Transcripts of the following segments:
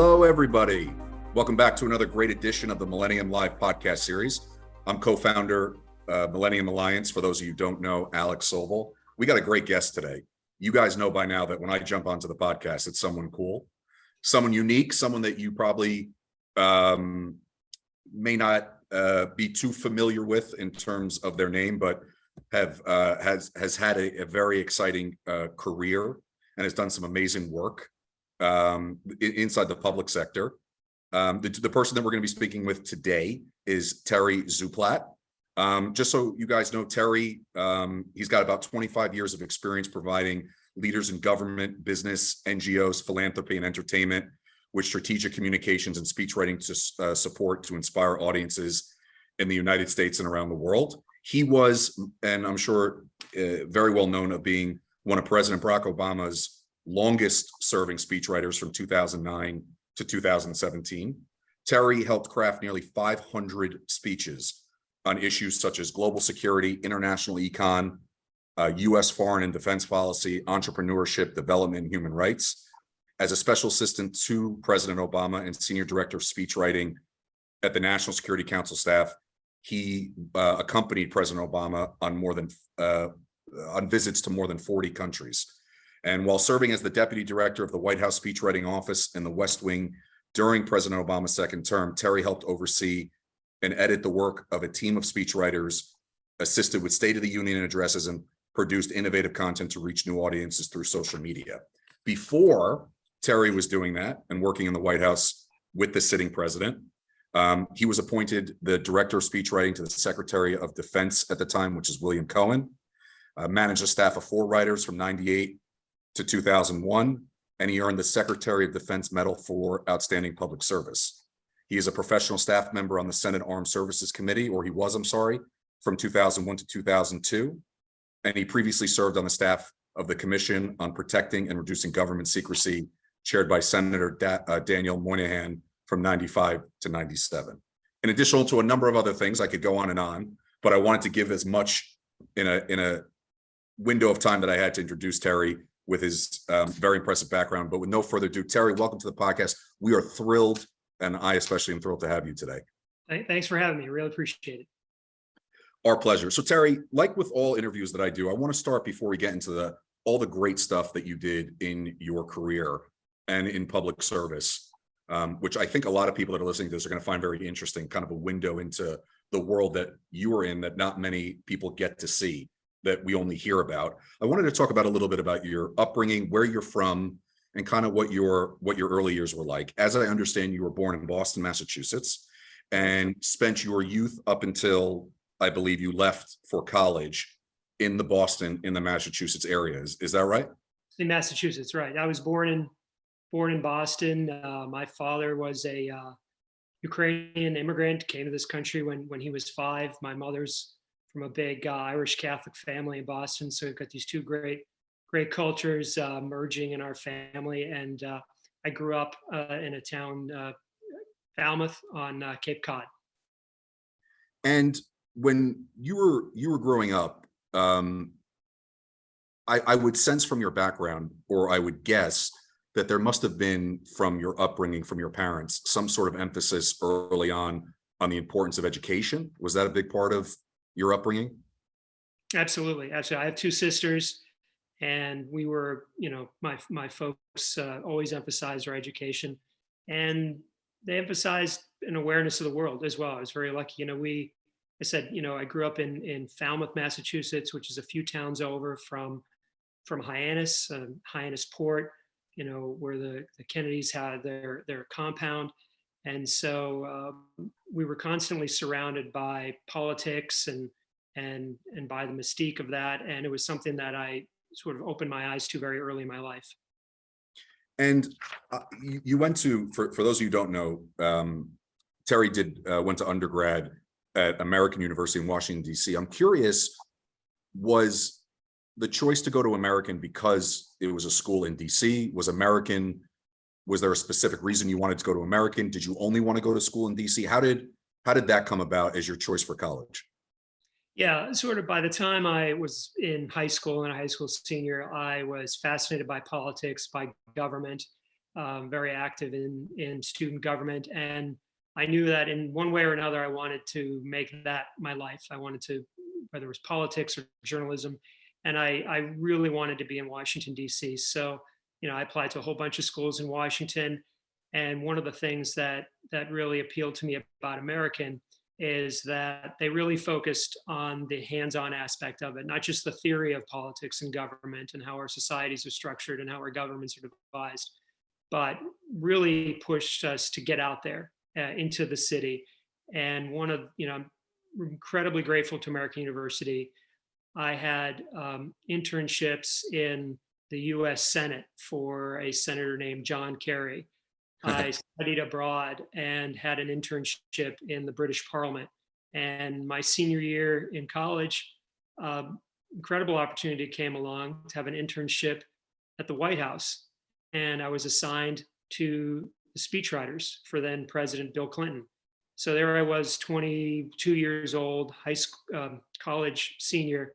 Hello, everybody. Welcome back to another great edition of the Millennium Live podcast series. I'm co-founder Millennium Alliance. For those of you who don't know, Alex Sobel. We got a great guest today. You guys know by now that when I jump onto the podcast, it's someone cool, someone unique, someone that you probably may not be too familiar with in terms of their name, but has had a very exciting career and has done some amazing work inside the public sector. The person that we're going to be speaking with today is Terry Szuplat. Just so you guys know, Terry, he's got about 25 years of experience providing leaders in government, business, NGOs, philanthropy, and entertainment with strategic communications and speechwriting to support to inspire audiences in the United States and around the world. He was, and I'm sure very well known of being one of President Barack Obama's longest serving speechwriters from 2009 to 2017. Terry helped craft nearly 500 speeches on issues such as global security, international econ, U.S. foreign and defense policy, entrepreneurship, development, and human rights. As a special assistant to President Obama and Senior Director of Speechwriting at the National Security Council staff, he accompanied President Obama on visits to more than 40 countries. And while serving as the Deputy Director of the White House Speechwriting Office in the West Wing during President Obama's second term, Terry helped oversee and edit the work of a team of speechwriters, assisted with State of the Union addresses, and produced innovative content to reach new audiences through social media. Before Terry was doing that and working in the White House with the sitting president, he was appointed the Director of Speechwriting to the Secretary of Defense at the time, which is William Cohen, managed a staff of 4 writers from 98 to 2001, and he earned the Secretary of Defense Medal for Outstanding Public Service. He is a professional staff member on the Senate Armed Services Committee, or he was, I'm sorry, from 2001 to 2002, and he previously served on the staff of the Commission on Protecting and Reducing Government Secrecy, chaired by Senator Daniel Moynihan from 95 to 97. In addition to a number of other things, I could go on, but I wanted to give as much in a window of time that I had to introduce Terry with his very impressive background. But with no further ado, Terry, welcome to the podcast. We are thrilled, and I especially am thrilled to have you today. Thanks for having me. Really appreciate it. Our pleasure. So Terry, like with all interviews that I do, I want to start before we get into all the great stuff that you did in your career and in public service, which I think a lot of people that are listening to this are going to find very interesting, kind of a window into the world that you are in that not many people get to see, that we only hear about. I wanted to talk about a little bit about your upbringing, where you're from, and kind of what your early years were like. As I understand, you were born in Boston, Massachusetts, and spent your youth up until, I believe, you left for college in the Massachusetts area. Is that right? In Massachusetts, right. I was born in Boston. My father was a Ukrainian immigrant, came to this country when he was 5. My mother's from a big Irish Catholic family in Boston. So we've got these two great cultures merging in our family. And I grew up in a town, Falmouth on Cape Cod. And when you were growing up, I would sense from your background, or I would guess, that there must have been, from your upbringing, from your parents, some sort of emphasis early on the importance of education. Was that a big part of your upbringing? Absolutely. I have 2 sisters, and we were, my folks always emphasized our education, and they emphasized an awareness of the world as well. I was very lucky. I grew up in Falmouth, Massachusetts, which is a few towns over from Hyannis, Hyannis Port, where the Kennedys had their compound. And so we were constantly surrounded by politics and by the mystique of that. And it was something that I sort of opened my eyes to very early in my life. And you went to, for those of you who don't know, Terry went to undergrad at American University in Washington, D.C. I'm curious, was the choice to go to American because it was a school in D.C.? Was there a specific reason you wanted to go to American? Did you only want to go to school in DC? How did that come about as your choice for college? Yeah, sort of by the time I was in high school and a high school senior, I was fascinated by politics, by government. very active in student government. And I knew that in one way or another, I wanted to make that my life. I wanted to, whether it was politics or journalism, and I really wanted to be in Washington, D.C. So, I applied to a whole bunch of schools in Washington. And one of the things that really appealed to me about American is that they really focused on the hands-on aspect of it, not just the theory of politics and government and how our societies are structured and how our governments are devised, but really pushed us to get out there into the city. And I'm incredibly grateful to American University. I had internships in the US Senate for a senator named John Kerry. I studied abroad and had an internship in the British Parliament. And my senior year in college, incredible opportunity came along to have an internship at the White House. And I was assigned to the speechwriters for then President Bill Clinton. So there I was, 22 years old, college senior,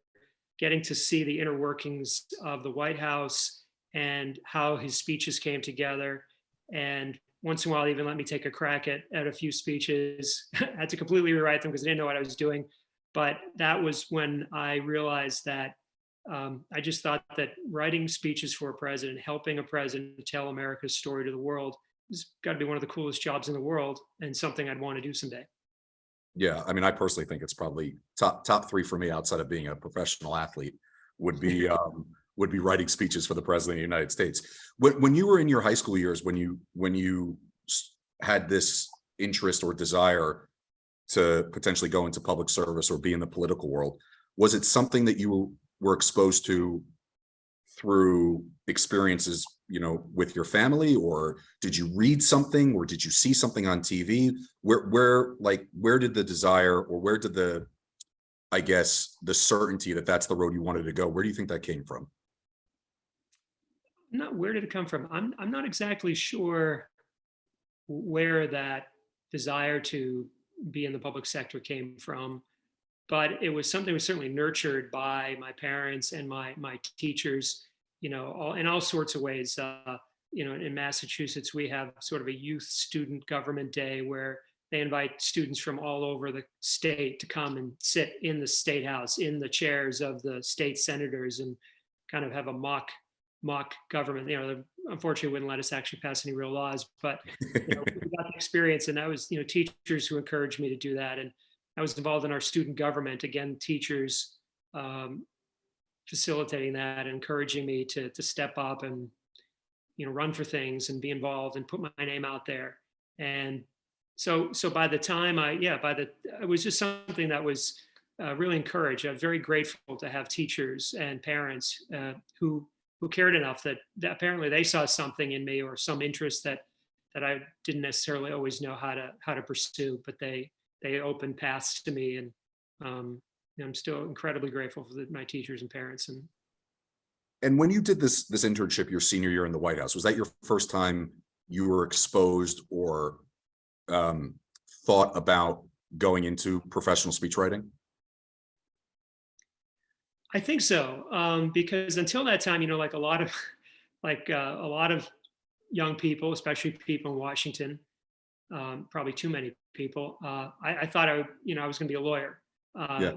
getting to see the inner workings of the White House and how his speeches came together. And once in a while, even let me take a crack at a few speeches. I had to completely rewrite them because I didn't know what I was doing. But that was when I realized that I just thought that writing speeches for a president, helping a president tell America's story to the world, has got to be one of the coolest jobs in the world and something I'd want to do someday. Yeah, I mean, I personally think it's probably top three for me outside of being a professional athlete would be writing speeches for the president of the United States. When you were in your high school years, when you had this interest or desire to potentially go into public service or be in the political world, was it something that you were exposed to through experiences, with your family, or did you read something, or did you see something on TV? Where did the desire, or where did the certainty that that's the road you wanted to go, where do you think that came from? Where did it come from? I'm not exactly sure where that desire to be in the public sector came from, but it was something that was certainly nurtured by my parents and my teachers, in all sorts of ways. In Massachusetts, we have sort of a youth student government day where they invite students from all over the state to come and sit in the state house, in the chairs of the state senators, and kind of have a mock government. They unfortunately wouldn't let us actually pass any real laws, but we got the experience, and that was teachers who encouraged me to do that. And I was involved in our student government, again, teachers facilitating that, encouraging me to step up and run for things and be involved and put my name out there. And so by the time it was just something that was really encouraged. I'm very grateful to have teachers and parents who cared enough that apparently they saw something in me, or some interest that I didn't necessarily always know how to pursue, but they opened paths to me. And I'm still incredibly grateful for my teachers and parents. And when you did this internship your senior year in the White House, was that your first time you were exposed or thought about going into professional speechwriting? I think so, because until that time, like a lot of young people, especially people in Washington, probably too many people, I thought I was going to be a lawyer. Yeah.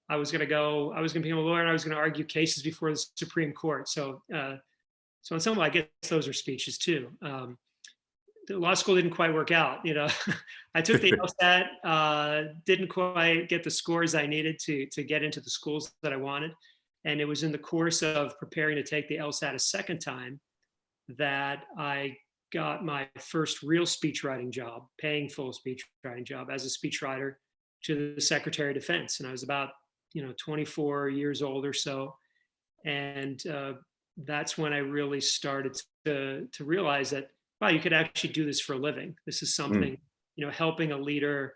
I was going to become a lawyer, and I was going to argue cases before the Supreme Court. So in some way, I guess those are speeches too. The law school didn't quite work out. I took the LSAT, didn't quite get the scores I needed to get into the schools that I wanted. And it was in the course of preparing to take the LSAT a second time that I got my first real speechwriting job, paying full speechwriting job as a speechwriter to the Secretary of Defense. And I was about 24 years old or so. And that's when I really started to realize that, wow, you could actually do this for a living. This is something, helping a leader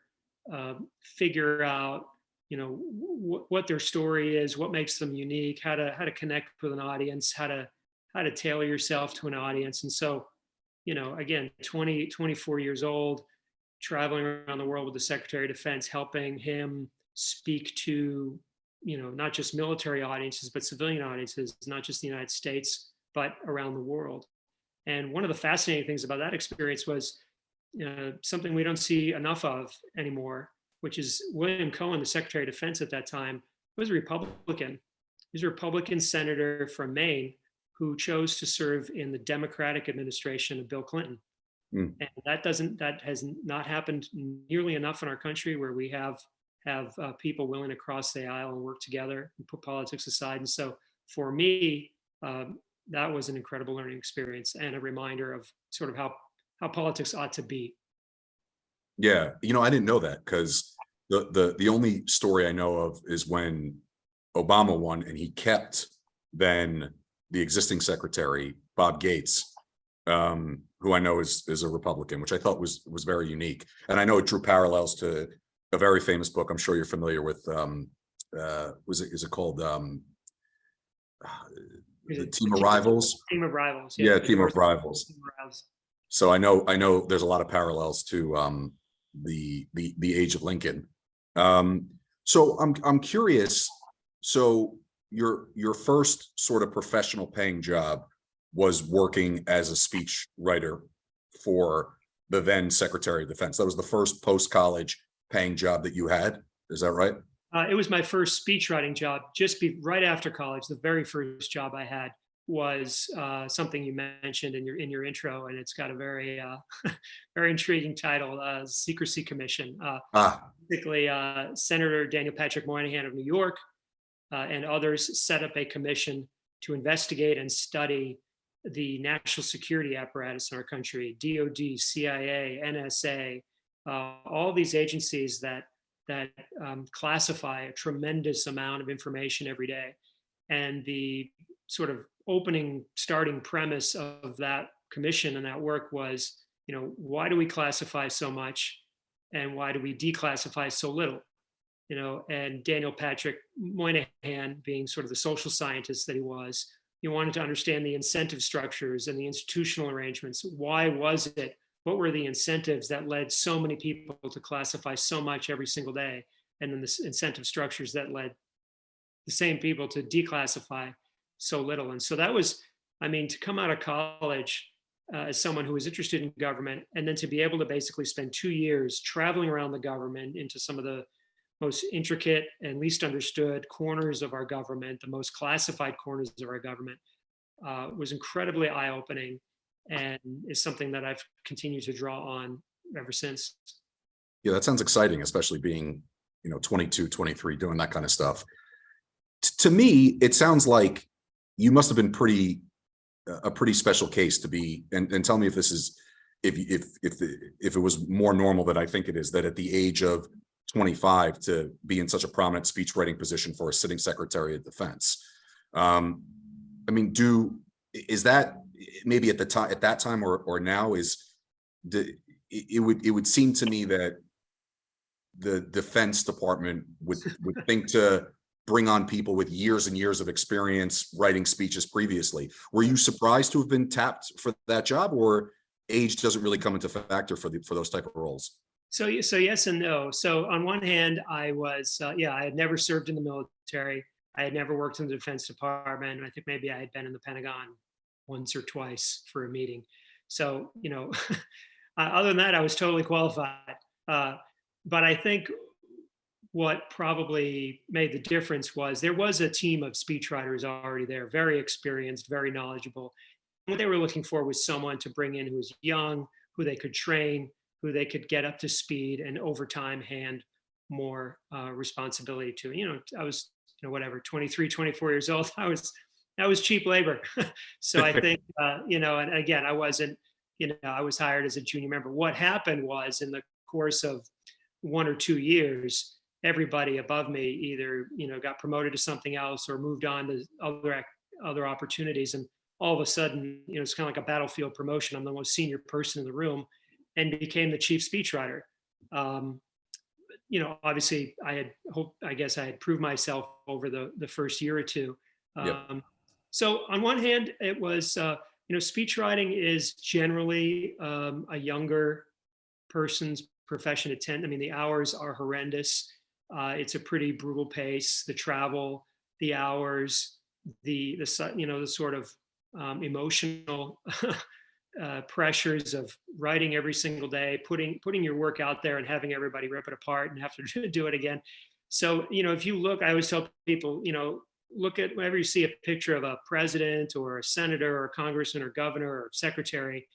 figure out, what their story is, what makes them unique, how to connect with an audience, how to tailor yourself to an audience. And so, again, 24 years old, traveling around the world with the Secretary of Defense, helping him speak to, not just military audiences, but civilian audiences, not just the United States, but around the world. And one of the fascinating things about that experience was something we don't see enough of anymore, which is William Cohen, the Secretary of Defense at that time, was a Republican. He's a Republican senator from Maine who chose to serve in the Democratic administration of Bill Clinton. Mm. And that has not happened nearly enough in our country, where we have people willing to cross the aisle and work together and put politics aside. And so for me, that was an incredible learning experience and a reminder of sort of how politics ought to be. Yeah, I didn't know that, because the only story I know of is when Obama won and he kept then the existing secretary, Bob Gates, who I know is a Republican, which I thought was very unique. And I know it drew parallels to a very famous book I'm sure you're familiar with. Is it called the Team of Rivals? Team of Rivals. Yeah, Team of Rivals. Team of Rivals. So I know there's a lot of parallels to the age of Lincoln. So I'm curious. So your first sort of professional paying job was working as a speech writer for the then Secretary of Defense. That was the first post-college paying job that you had. Is that right? It was my first speech writing job, right after college. The very first job I had was something you mentioned in your intro, and it's got a very very intriguing title, Secrecy Commission. Basically, Senator Daniel Patrick Moynihan of New York and others set up a commission to investigate and study the national security apparatus in our country: DOD, CIA, NSA, all these agencies that classify a tremendous amount of information every day. And the sort of starting premise of that commission and that work was, why do we classify so much, and why do we declassify so little? And Daniel Patrick Moynihan, being sort of the social scientist that he was, he wanted to understand the incentive structures and the institutional arrangements. Why was it? What were the incentives that led so many people to classify so much every single day? And then the incentive structures that led the same people to declassify so little. And so that was, to come out of college as someone who was interested in government, and then to be able to basically spend 2 years traveling around the government into some of the most intricate and least understood corners of our government, the most classified corners of our government, was incredibly eye-opening, and is something that I've continued to draw on ever since. Yeah, that sounds exciting, especially being, 22, 23, doing that kind of stuff. To me, it sounds like you must have been a pretty special case to be, and tell me if this is, if it was more normal than I think it is, that at the age of 25 to be in such a prominent speech writing position for a sitting Secretary of Defense. Is that maybe at that time or now it would seem to me that the Defense Department would think to bring on people with years and years of experience writing speeches previously. Were you surprised to have been tapped for that job, or age doesn't really come into factor for those type of roles? So yes and no. So on one hand, I was, I had never served in the military. I had never worked in the Defense Department. I think maybe I had been in the Pentagon once or twice for a meeting. So, other than that, I was totally qualified. But I think what probably made the difference was there was a team of speechwriters already there, very experienced, very knowledgeable. What they were looking for was someone to bring in who was young, who they could train, who they could get up to speed, and over time hand more responsibility to. I was, 23, 24 years old. I was cheap labor. So I think, and again, I wasn't, I was hired as a junior member. What happened was, in the course of 1 or 2 years, everybody above me either, got promoted to something else or moved on to other opportunities. And all of a sudden, it's kind of like a battlefield promotion. I'm the most senior person in the room, and became the chief speechwriter. Obviously I had proved myself over the first year or two. Yep. So on one hand, it was, speechwriting is generally a younger person's profession to tend. The hours are horrendous. It's a pretty brutal pace, the travel, the hours, the sort of emotional pressures of writing every single day, putting your work out there and having everybody rip it apart and have to do it again. So, if you look, I always tell people, look at whenever you see a picture of a president or a senator or a congressman or governor or secretary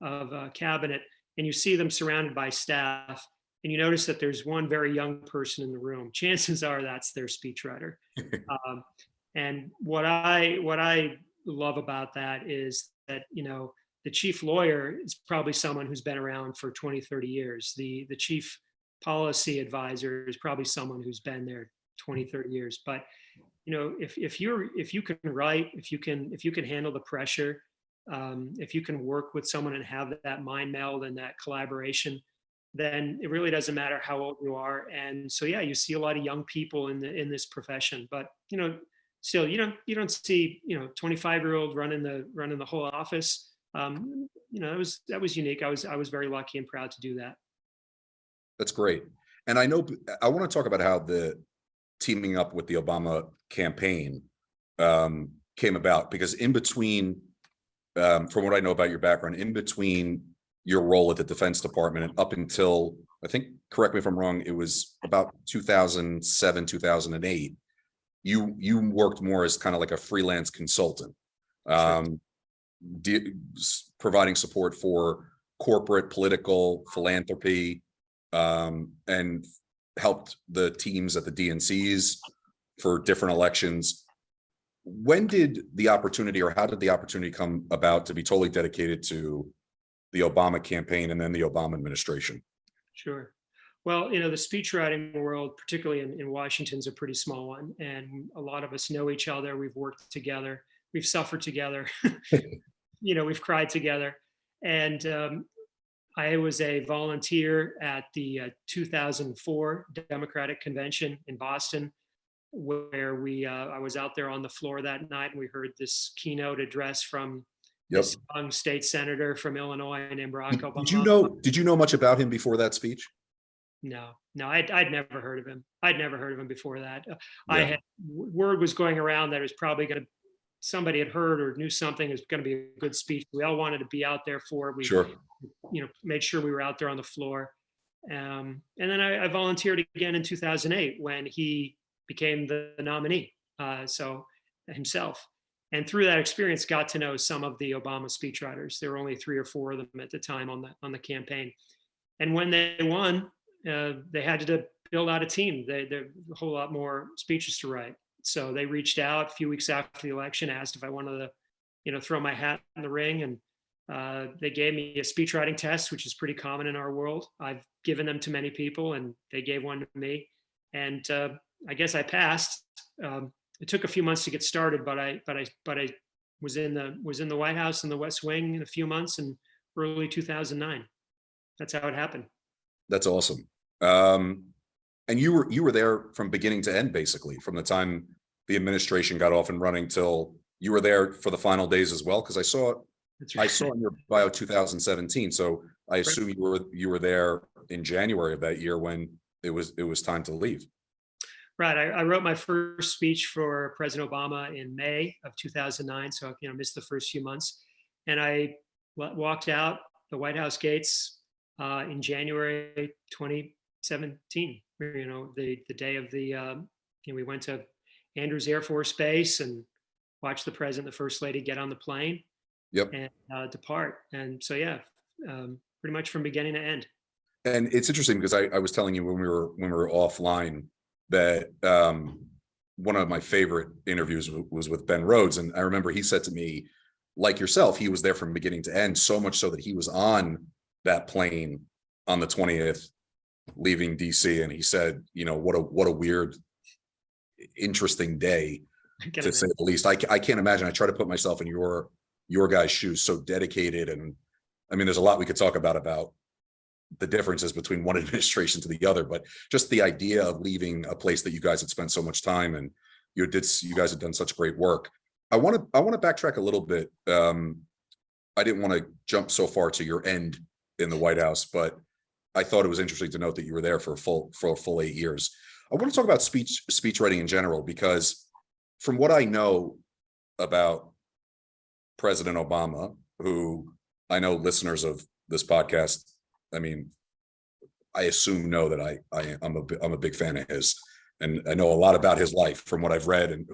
of a cabinet, and you see them surrounded by staff, and you notice that there's one very young person in the room, chances are that's their speechwriter. And what I love about that is that, the chief lawyer is probably someone who's been around for 20, 30 years. The chief policy advisor is probably someone who's been there 20, 30 years. But, if you can write, if you can handle the pressure, if you can work with someone and have that mind meld and that collaboration, then it really doesn't matter how old you are. And so, yeah, you see a lot of young people in this profession, but, still, you don't see, 25-year-old running the whole office. That was unique. I was very lucky and proud to do that. That's great. And I want to talk about how the teaming up with the Obama campaign came about, because in between, from what I know about your background, in between your role at the Defense Department and up until, I think, correct me if I'm wrong, it was about 2007, 2008, you worked more as kind of like a freelance consultant, providing support for corporate, political, philanthropy, and helped the teams at the DNCs for different elections. When did the opportunity, or how did the opportunity come about to be totally dedicated to the Obama campaign and then the Obama administration? Sure. Well, the speechwriting world, particularly in Washington, is a pretty small one. And a lot of us know each other. We've worked together. We've suffered together. We've cried together. And I was a volunteer at the 2004 Democratic Convention in Boston, where I was out there on the floor that night, and we heard this keynote address from this young state senator from Illinois named Barack Obama. Did you know much about him before that speech? No, I'd never heard of him. I'd never heard of him before that. Word was going around that it was probably somebody had heard or knew something is going to be a good speech. We all wanted to be out there for it. We, made sure we were out there on the floor. And then I volunteered again in 2008 when he became the nominee. So himself. And through that experience, got to know some of the Obama speechwriters. There were only 3 or 4 of them at the time on the campaign. And when they won, they had to build out a team. There's a whole lot more speeches to write. So they reached out a few weeks after the election, asked if I wanted to, throw my hat in the ring. And they gave me a speechwriting test, which is pretty common in our world. I've given them to many people, and they gave one to me. And I guess I passed. It took a few months to get started, but I was in the White House in the West Wing in a few months in early 2009. That's how it happened. That's awesome. And you were there from beginning to end, basically, from the time the administration got off and running till you were there for the final days as well. Because I saw in your bio 2017. So I assume you were there in January of that year when it was time to leave. Right. I wrote my first speech for President Obama in May of 2009. So, missed the first few months. And I walked out the White House gates in January 2017. The day of we went to Andrews Air Force Base and watched the president, the first lady get on the plane and depart. And so, pretty much from beginning to end. And it's interesting because I was telling you when we were offline that one of my favorite interviews was with Ben Rhodes. And I remember he said to me, like yourself, he was there from beginning to end, so much so that he was on that plane on the 20th, leaving DC. And he said, what a weird, interesting day, to say the least. I can't imagine. I try to put myself in your guys' shoes, so dedicated. And I mean, there's a lot we could talk about the differences between one administration to the other, but just the idea of leaving a place that you guys had spent so much time and you guys had done such great work. I want to backtrack a little bit. I didn't want to jump so far to your end in the White House, but I thought it was interesting to note that you were there for a full 8 years. I want to talk about speechwriting in general, because from what I know about President Obama, who I know listeners of this podcast, I mean, I assume know that I'm a big fan of his, and I know a lot about his life from what I've read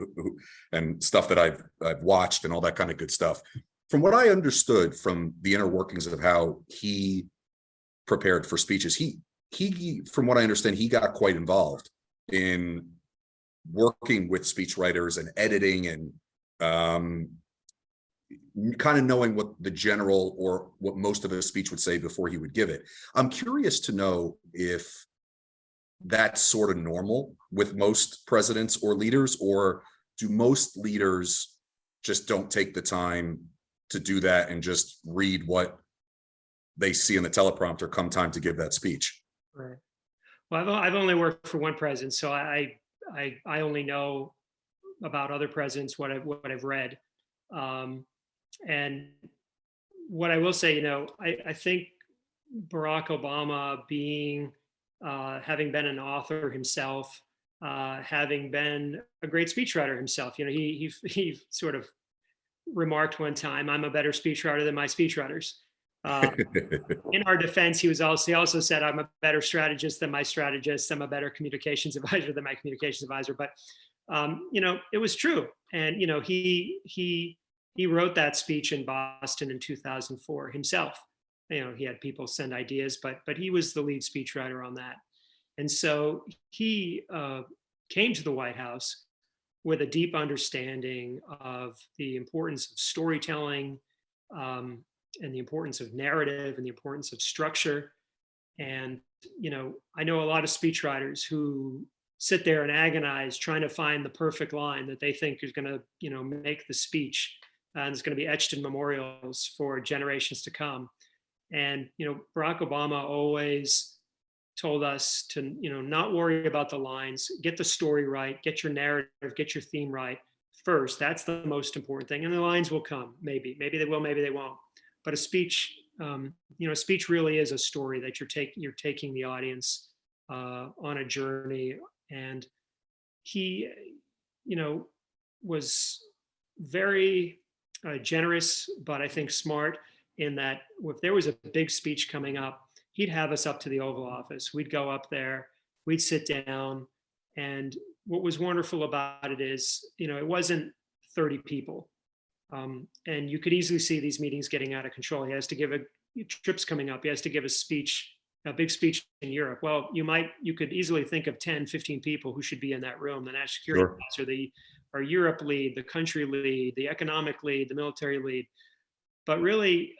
and stuff that I've watched and all that kind of good stuff. From what I understood from the inner workings of how he prepared for speeches, he from what I understand, he got quite involved in working with speechwriters and editing and kind of knowing what the general or what most of a speech would say before he would give it. I'm curious to know if that's sort of normal with most presidents or leaders, or do most leaders just don't take the time to do that and just read what they see in the teleprompter come time to give that speech? Right. Well, I've only worked for one president, so I only know about other presidents what I've read. And what I will say, I think Barack Obama having been an author himself, having been a great speechwriter himself, he sort of remarked one time, "I'm a better speechwriter than my speechwriters." In our defense, he also said, "I'm a better strategist than my strategist. I'm a better communications advisor than my communications advisor." But it was true, and he wrote that speech in Boston in 2004 himself. He had people send ideas, but he was the lead speechwriter on that. And so he came to the White House with a deep understanding of the importance of storytelling, and the importance of narrative and the importance of structure. And I know a lot of speechwriters who sit there and agonize trying to find the perfect line that they think is going to make the speech, and it's going to be etched in memorials for generations to come. And Barack Obama always told us to not worry about the lines, get the story right, get your narrative, get your theme right first. That's the most important thing, and the lines will come. Maybe they will, maybe they won't. But a speech, a speech really is a story that you're taking the audience on a journey. And he was very generous, but I think smart, in that if there was a big speech coming up, he'd have us up to the Oval Office. We'd go up there, we'd sit down. And what was wonderful about it is, it wasn't 30 people. And you could easily see these meetings getting out of control. He has to give trips coming up. He has to give a big speech in Europe. Well, you could easily think of 10, 15 people who should be in that room: the national security officer, our Europe lead, the country lead, the economic lead, the military lead. But really,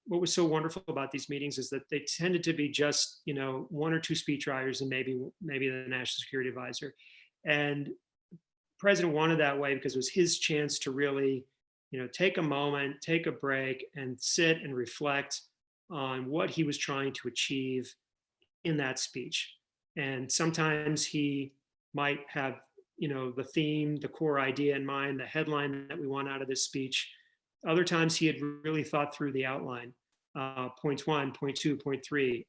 what was so wonderful about these meetings is that they tended to be just, one or two speechwriters and maybe the national security advisor. And the president wanted that way because it was his chance to really, take a moment, take a break, and sit and reflect on what he was trying to achieve in that speech. And sometimes he might have, the theme, the core idea in mind, the headline that we want out of this speech. Other times he had really thought through the outline, point 1, point 2, point 3.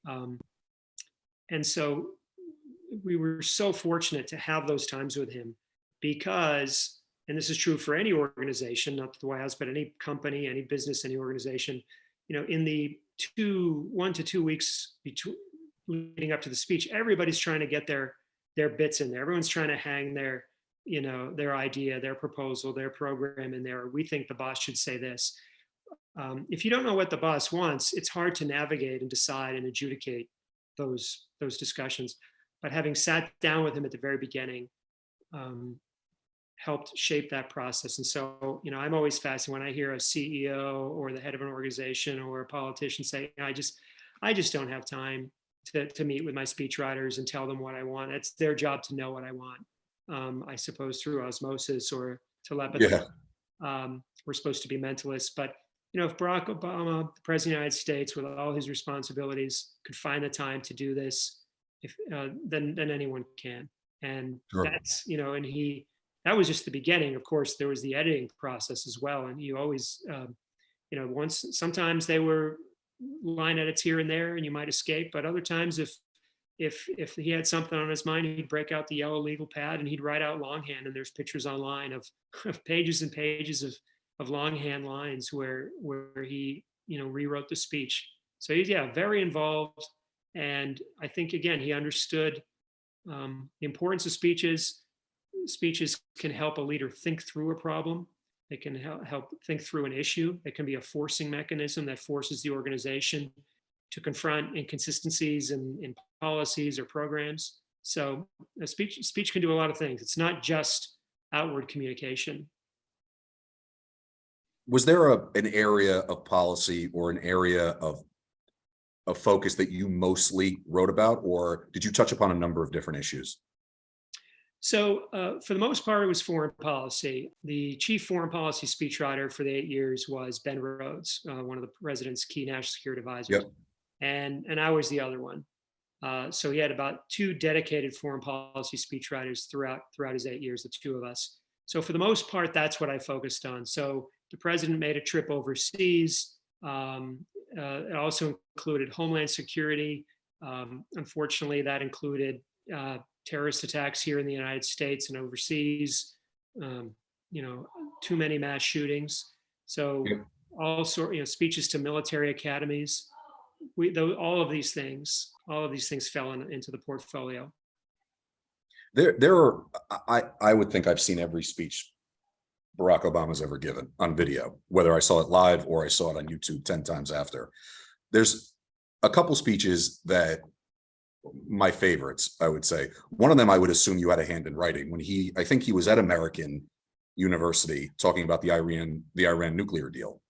And so we were so fortunate to have those times with him because, and this is true for any organization, not the White House, but any company, any business, any organization, in the 1 to 2 weeks leading up to the speech, everybody's trying to get their bits in there. Everyone's trying to hang their idea, their proposal, their program in there. We think the boss should say this. If you don't know what the boss wants, it's hard to navigate and decide and adjudicate those discussions. But having sat down with him at the very beginning helped shape that process. And so, I'm always fascinated when I hear a CEO or the head of an organization or a politician say, I just don't have time to meet with my speechwriters and tell them what I want. It's their job to know what I want. I suppose through osmosis or telepathy. Yeah. We're supposed to be mentalists, but if Barack Obama, the president of the United States, with all his responsibilities, could find the time to do this, then anyone can. And that's and that was just the beginning. Of course, there was the editing process as well, and you always sometimes they were line edits here and there, and you might escape, but other times if he had something on his mind, he'd break out the yellow legal pad and he'd write out longhand. And there's pictures online of pages and pages of longhand lines where he rewrote the speech. So he's, yeah, very involved. And I think, again, he understood the importance of speeches. Speeches can help a leader think through a problem. They can help think through an issue. It can be a forcing mechanism that forces the organization to confront inconsistencies in policies or programs. So a speech can do a lot of things. It's not just outward communication. Was there an area of policy or an area of focus that you mostly wrote about, or did you touch upon a number of different issues? So for the most part, it was foreign policy. The chief foreign policy speechwriter for the 8 years was Ben Rhodes, one of the president's key national security advisors. Yep. And I was the other one. So he had about 2 dedicated foreign policy speechwriters throughout his 8 years, the 2 of us. So for the most part, that's what I focused on. So the president made a trip overseas. It also included Homeland Security. Unfortunately, that included terrorist attacks here in the United States and overseas. Too many mass shootings. So all speeches to military academies. All of these things fell into the portfolio. I would think I've seen every speech Barack Obama's ever given on video, whether I saw it live or I saw it on YouTube 10 times after. There's a couple speeches that my favorites, I would say. One of them, I would assume you had a hand in writing when I think he was at American University talking about the Iran nuclear deal.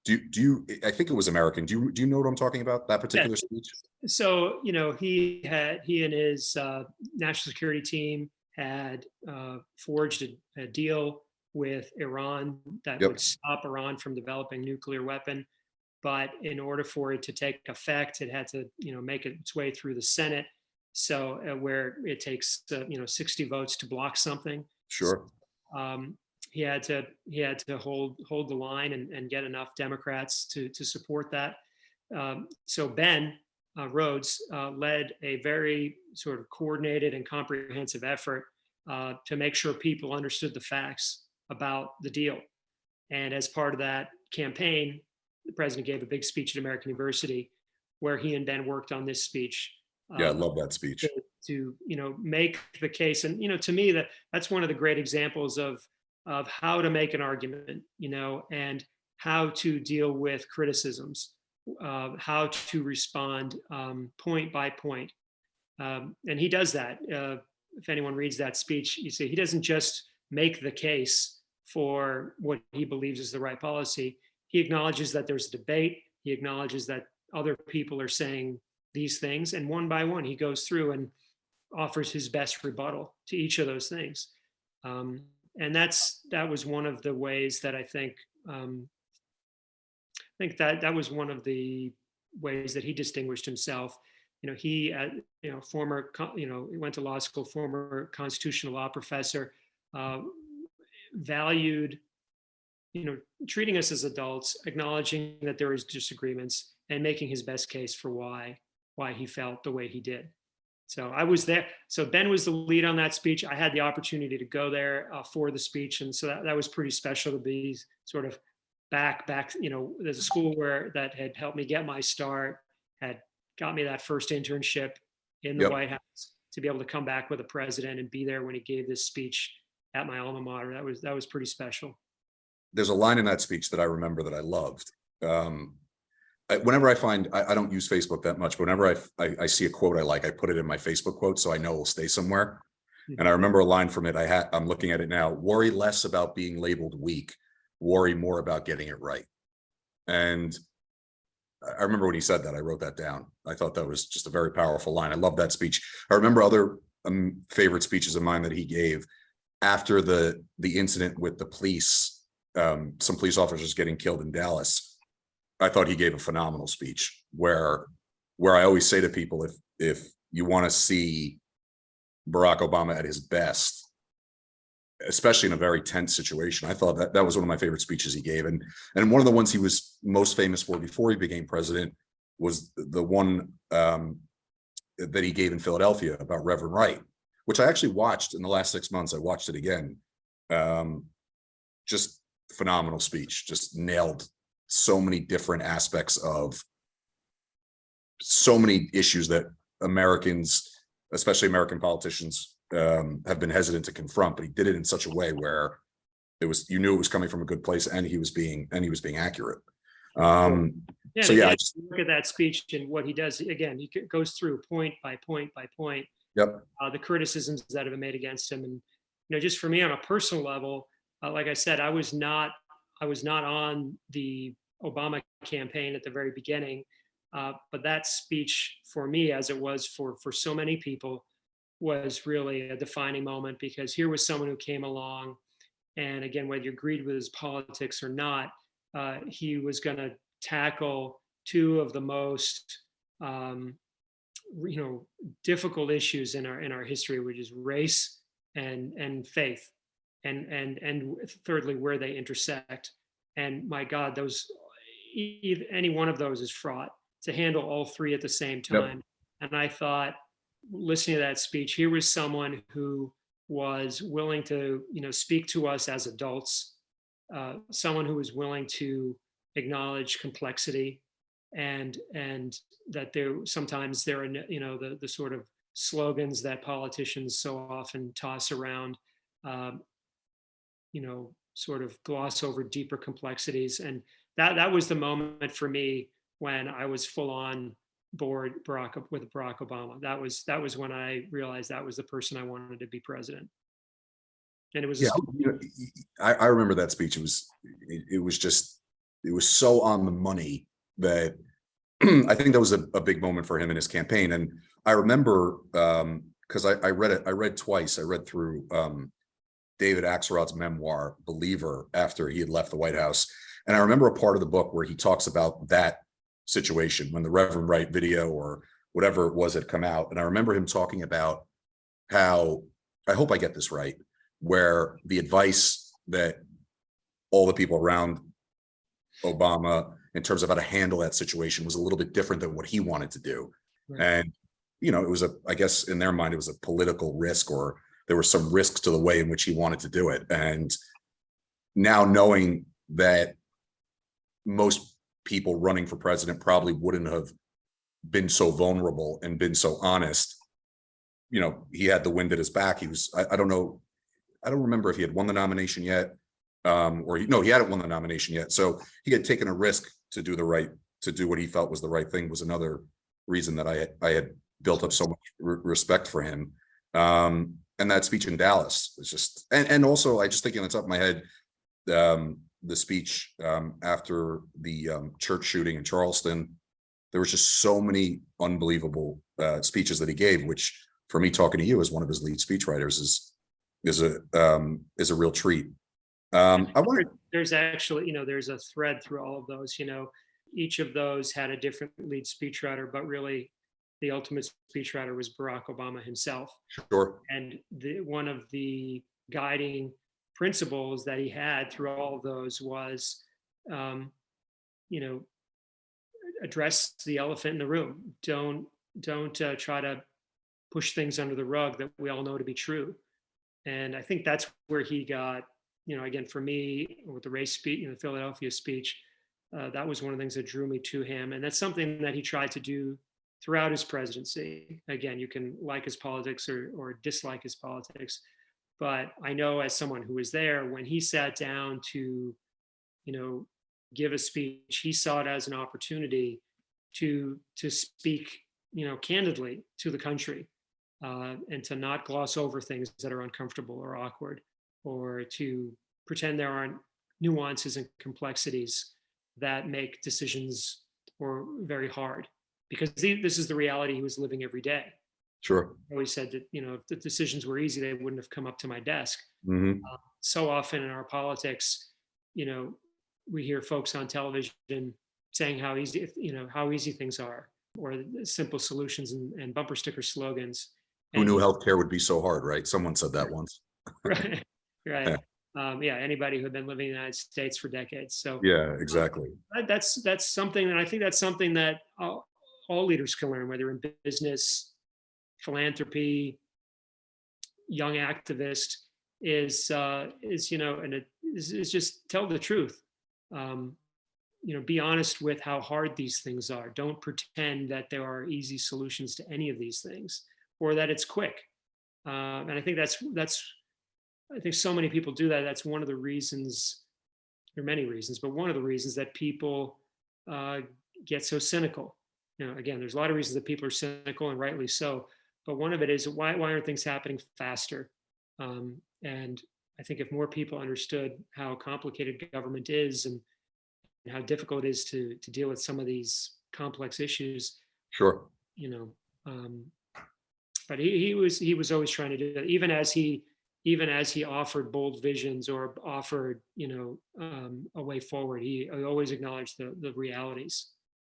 Do you, I think it was American. Do you know what I'm talking about, that particular speech? So, he and his national security team had forged a deal with Iran that would stop Iran from developing a nuclear weapon. But in order for it to take effect, it had to, make its way through the Senate. So where it takes, 60 votes to block something. Sure. So, he had to hold the line and get enough Democrats to support that. So Ben Rhodes led a very sort of coordinated and comprehensive effort to make sure people understood the facts about the deal. And as part of that campaign, the president gave a big speech at American University where he and Ben worked on this speech. Yeah, I love that speech. To make the case. And, to me, that's one of the great examples of how to make an argument, and how to deal with criticisms, how to respond point by point. And he does that. If anyone reads that speech, you see he doesn't just make the case for what he believes is the right policy. He acknowledges that there's a debate. He acknowledges that other people are saying these things. And one by one, he goes through and offers his best rebuttal to each of those things. And that was one of the ways that I think that was one of the ways that he distinguished himself. He former he went to law school, former constitutional law professor, valued treating us as adults, acknowledging that there is disagreements, and making his best case for why he felt the way he did. So I was there. So Ben was the lead on that speech. I had the opportunity to go there for the speech. And so that was pretty special to be sort of back, there's a school that had helped me get my start, had got me that first internship in the White House, to be able to come back with the president and be there when he gave this speech at my alma mater. That was pretty special. There's a line in that speech that I remember that I loved. Whenever I find, I don't use Facebook that much, but whenever I see a quote I like, I put it in my Facebook quote so I know it'll stay somewhere. And I remember a line from it. I'm looking at it now. Worry less about being labeled weak. Worry more about getting it right. And I remember when he said that, I wrote that down. I thought that was just a very powerful line. I love that speech. I remember other favorite speeches of mine that he gave after the incident with the police, some police officers getting killed in Dallas. I thought he gave a phenomenal speech where I always say to people, if you want to see Barack Obama at his best, especially in a very tense situation, I thought that was one of my favorite speeches he gave. And one of the ones he was most famous for before he became president was the one that he gave in Philadelphia about Reverend Wright, which I actually watched in the last 6 months. I watched it again. Just phenomenal speech, just nailed so many different aspects of so many issues that Americans, especially American politicians, have been hesitant to confront, but he did it in such a way where it was, you knew it was coming from a good place, and he was being accurate. Yeah, So and yeah, again, look at that speech and what he does. Again, he goes through point by point by point yep, the criticisms that have been made against him. And just for me on a personal level, like I said, I was not on the Obama campaign at the very beginning, but that speech for me, as it was for so many people, was really a defining moment, because here was someone who came along, and again, whether you agreed with his politics or not, he was going to tackle two of the most difficult issues in our history, which is race and faith, and thirdly, where they intersect. And my God, those, any one of those is fraught. To handle all three at the same time. Yep. And I thought, listening to that speech, here was someone who was willing to speak to us as adults, someone who was willing to acknowledge complexity, and that sometimes there are the sort of slogans that politicians so often toss around, sort of gloss over deeper complexities. And that was the moment for me when I was full on board with Barack Obama. That was when I realized that was the person I wanted to be president. And it was I remember that speech. It was so on the money that I think that was a big moment for him in his campaign. And I remember because I read twice. I read through David Axelrod's memoir, Believer, after he had left the White House. And I remember a part of the book where he talks about that situation when the Reverend Wright video or whatever it was had come out. And I remember him talking about how, I hope I get this right, where the advice that all the people around Obama in terms of how to handle that situation was a little bit different than what he wanted to do. Right. And, it was I guess in their mind, it was a political risk, or there were some risks to the way in which he wanted to do it. And now knowing that most people running for president probably wouldn't have been so vulnerable and been so honest, he had the wind at his back. He was, I don't know, I don't remember if he had won the nomination yet, he hadn't won the nomination yet. So he had taken a risk to do what he felt was the right thing. Was another reason that I had built up so much respect for him. And that speech in Dallas was just, and also I just thinking on the top of my head, the speech after the church shooting in Charleston, there was just so many unbelievable speeches that he gave, which for me, talking to you as one of his lead speechwriters is a real treat. There's actually, there's a thread through all of those. Each of those had a different lead speechwriter, but really the ultimate speechwriter was Barack Obama himself. Sure. And one of the guiding principles that he had through all of those was, address the elephant in the room. Don't try to push things under the rug that we all know to be true. And I think that's where he got, again, for me, with the race speech, the Philadelphia speech, that was one of the things that drew me to him. And that's something that he tried to do throughout his presidency. Again, you can like his politics or dislike his politics, but I know as someone who was there, when he sat down to, give a speech, he saw it as an opportunity to speak, candidly to the country, and to not gloss over things that are uncomfortable or awkward, or to pretend there aren't nuances and complexities that make decisions or very hard, because this is the reality he was living every day. Sure. He always said that, if the decisions were easy, they wouldn't have come up to my desk. Mm-hmm. So often in our politics, we hear folks on television saying how easy things are, or simple solutions and bumper sticker slogans. Who knew healthcare would be so hard, right? Someone said that once. Right. Anybody who had been living in the United States for decades. So yeah, exactly. That's something, and I think that's something that all leaders can learn, whether in business, philanthropy, young activist, is just tell the truth. be honest with how hard these things are. Don't pretend that there are easy solutions to any of these things, or that it's quick. And I think I think so many people do that. That's one of the reasons, there are many reasons, but one of the reasons that people get so cynical. Again, there's a lot of reasons that people are cynical, and rightly so. But one of it is, why aren't things happening faster? And I think if more people understood how complicated government is, and how difficult it is to deal with some of these complex issues, Sure. But he was always trying to do that, even as he offered bold visions, or offered a way forward. He always acknowledged the realities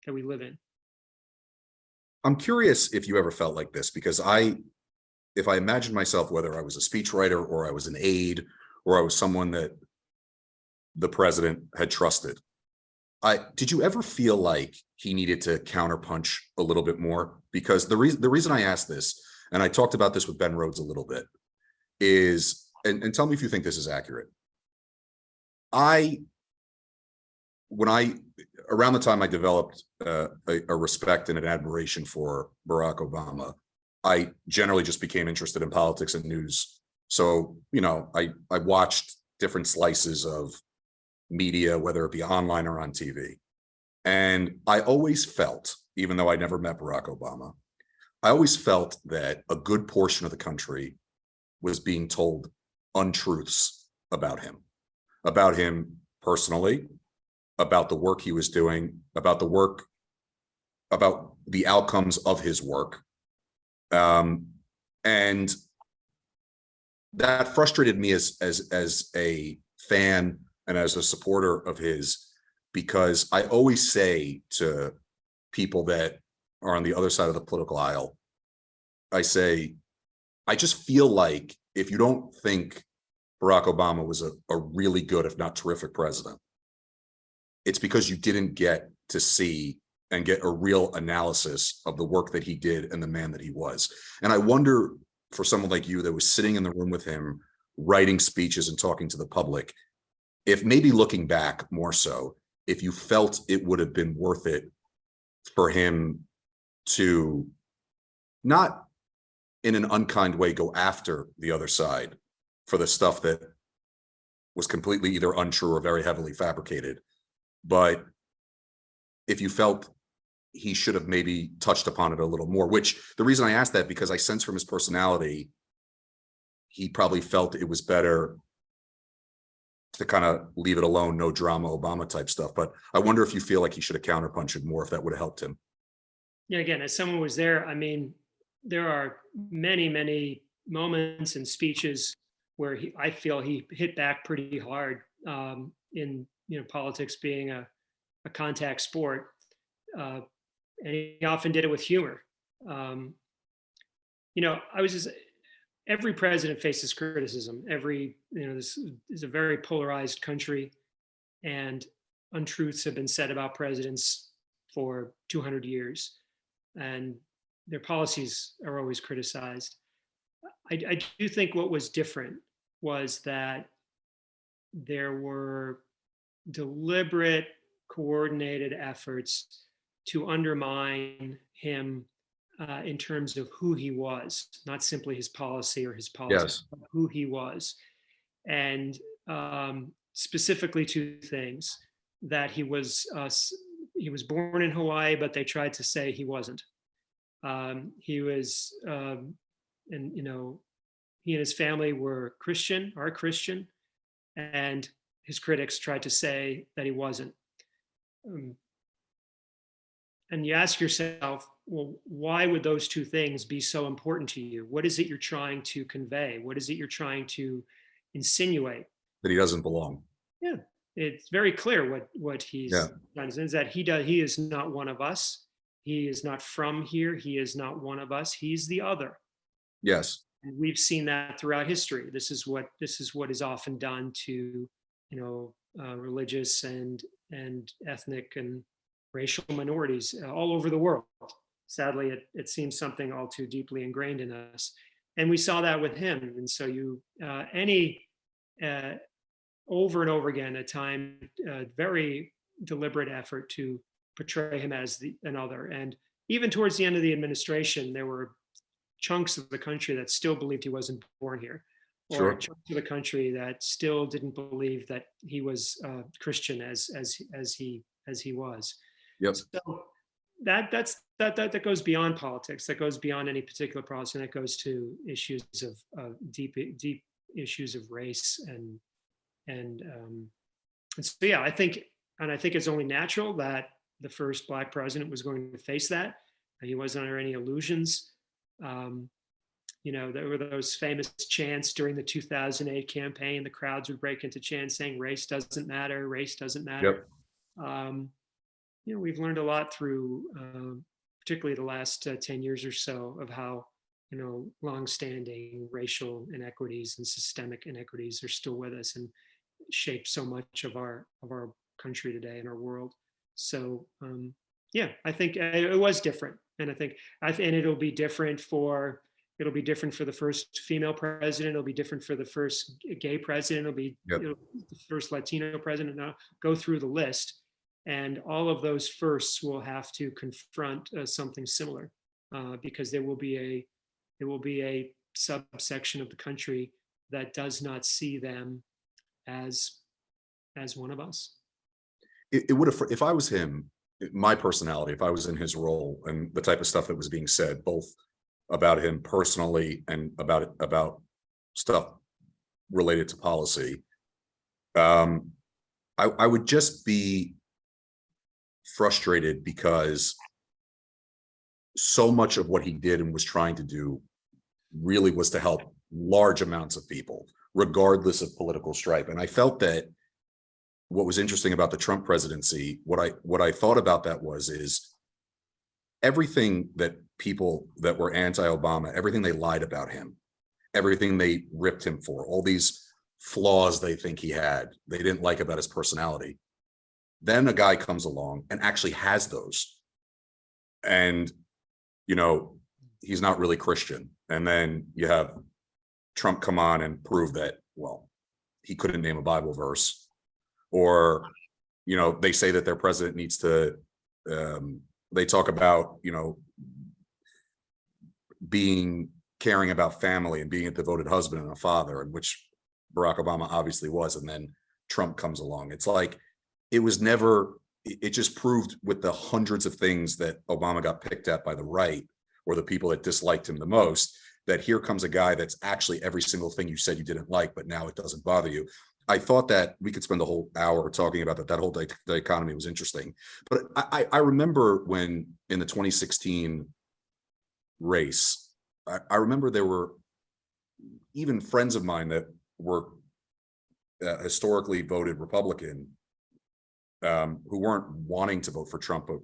that we live in. I'm curious if you ever felt like this, because if I imagine myself, whether I was a speechwriter or I was an aide or I was someone that the president had trusted, did you ever feel like he needed to counterpunch a little bit more? Because the reason I asked this, and I talked about this with Ben Rhodes a little bit, is, and tell me if you think this is accurate. Around the time I developed a respect and an admiration for Barack Obama, I generally just became interested in politics and news. So, I watched different slices of media, whether it be online or on TV. And I always felt, even though I never met Barack Obama, I always felt that a good portion of the country was being told untruths about him personally, about the work he was doing, about the outcomes of his work. And that frustrated me as a fan and as a supporter of his, because I always say to people that are on the other side of the political aisle, I say, I just feel like if you don't think Barack Obama was a really good, if not terrific president, it's because you didn't get to see and get a real analysis of the work that he did and the man that he was. And I wonder, for someone like you that was sitting in the room with him, writing speeches and talking to the public, if maybe looking back more so, if you felt it would have been worth it for him to, not in an unkind way, go after the other side for the stuff that was completely either untrue or very heavily fabricated. But if you felt he should have maybe touched upon it a little more, which the reason I asked that, because I sense from his personality, he probably felt it was better to kind of leave it alone, no drama, Obama type stuff. But I wonder if you feel like he should have counterpunched more, if that would have helped him. Yeah, again, as someone who was there, there are many, many moments and speeches where I feel he hit back pretty hard, in politics being a contact sport, and he often did it with humor. Every president faces criticism. This is a very polarized country, and untruths have been said about presidents for 200 years, and their policies are always criticized. I do think what was different was that there were deliberate, coordinated efforts to undermine him in terms of who he was, not simply his policy or his policy, Yes. but who he was. And specifically two things: that he was born in Hawaii, but they tried to say he wasn't. He was, he and his family are Christian, and his critics tried to say that he wasn't. And you ask yourself, well, why would those two things be so important to you? What is it you're trying to convey? What is it you're trying to insinuate? That he doesn't belong. Yeah, it's very clear what he's trying to say is that he is not one of us. He is not from here. He is not one of us. He's the other. Yes. And we've seen that throughout history. This is what is often done to, religious and ethnic and racial minorities all over the world. Sadly, it seems something all too deeply ingrained in us, and we saw that with him. And so over and over again, at times very deliberate effort to portray him as another. And even towards the end of the administration, there were chunks of the country that still believed he wasn't born here, or Sure. chunks of the country that still didn't believe that he was Christian as he was. Yep. So that goes beyond politics. That goes beyond any particular policy. And that goes to issues of deep issues of race and so yeah, I think it's only natural that the first Black president was going to face that. He wasn't under any illusions. There were those famous chants during the 2008 campaign. The crowds would break into chants saying, "Race doesn't matter, race doesn't matter." Yep. We've learned a lot through, particularly the last 10 years or so, of how longstanding racial inequities and systemic inequities are still with us and shape so much of our country today and our world. So yeah, I think it was different, and and it'll be different for the first female president. It'll be different for the first gay president. It'll be Yep. the first Latino president. Now go through the list, and all of those firsts will have to confront something similar, because there will be a subsection of the country that does not see them as one of us. It would have, if I was him, my personality, if I was in his role and the type of stuff that was being said, both about him personally and about stuff related to policy, I would just be frustrated because so much of what he did and was trying to do really was to help large amounts of people, regardless of political stripe. And I felt that what was interesting about the Trump presidency, what I thought about that is everything that people that were anti-Obama, everything they lied about him, everything they ripped him for, all these flaws they think he had, they didn't like about his personality. Then a guy comes along and actually has those. And, he's not really Christian. And then you have Trump come on and prove that, well, he couldn't name a Bible verse. Or, they say that their president needs to, they talk about, caring about family and being a devoted husband and a father, and which Barack Obama obviously was. And then Trump comes along. It's like, it just proved with the hundreds of things that Obama got picked at by the right, or the people that disliked him the most, that here comes a guy that's actually every single thing you said you didn't like, but now it doesn't bother you. I thought that we could spend the whole hour talking about that whole dichotomy was interesting. But I remember when in the 2016 race, I remember there were even friends of mine that were historically voted Republican, who weren't wanting to vote for Trump, but